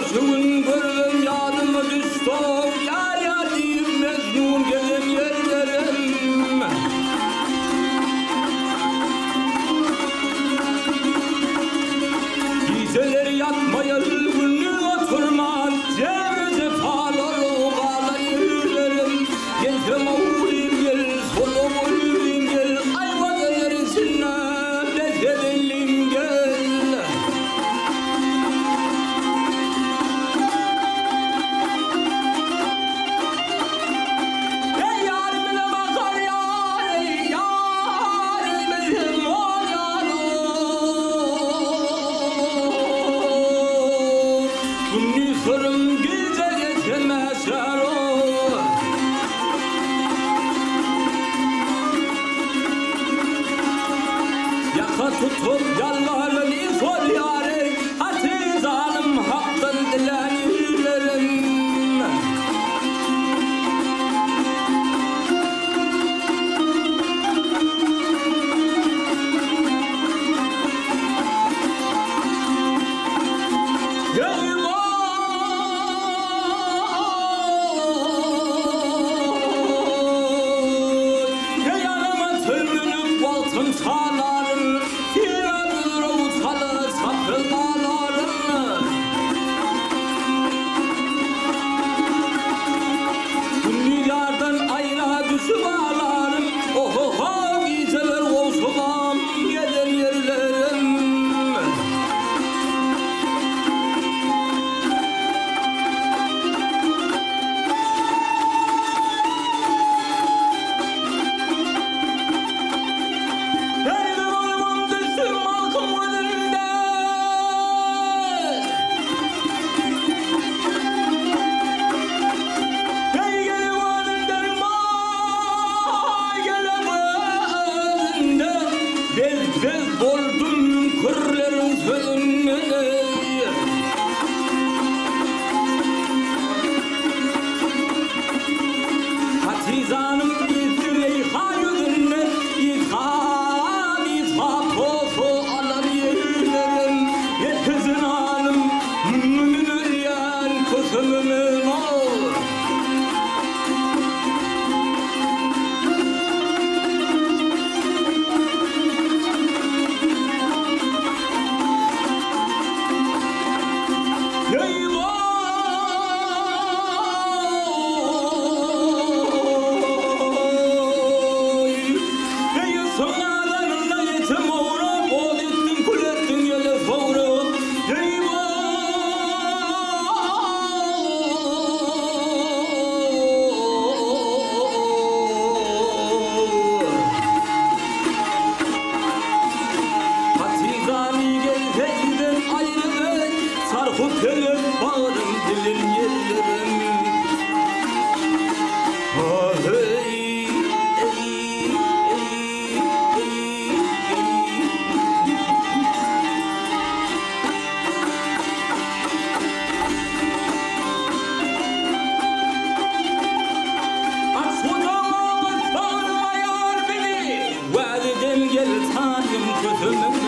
aşığın gördüm yadıma düştü. Yar yar deyip mecnun gelin yerlerim. Geceleri yatmaya günlü oturmaz. Cevize falar oğala yürülerim. Gecem uğrayım gel, solum uğrayım gel. Ayvadeler içine bedelim gel. Ey yarimine bakar yar, ey yar, bizim o yar o. Günlü sorun gece geçemez yar o. Yaka tutup yalvarın sor yâre, hati zalim hakkın dilenirlerim. Ey yanıma tümünüp baltın sağlarım, tiradır uçalı sapırmalarım. Dünyardan ayra düşüp ağlarım, oho geceler olsulam gelen yerlerim. Ey oğlum düştüm halkım önünde. Ey gelin önünden vay gelin önünden. Bez bez doldum kırların sönmene. Hatizanım bitirey hayırını İtham pofu alan yerlerim. Yetizin hanım mümünür yan kızımın ol. Hatizani gelseydin ayrı sarhoş gelip bağırım dilin yerlerim. Ah ey, ey, ey, ey, aç ocağımı bağırma yar beni. Validem gel tanrım gözümün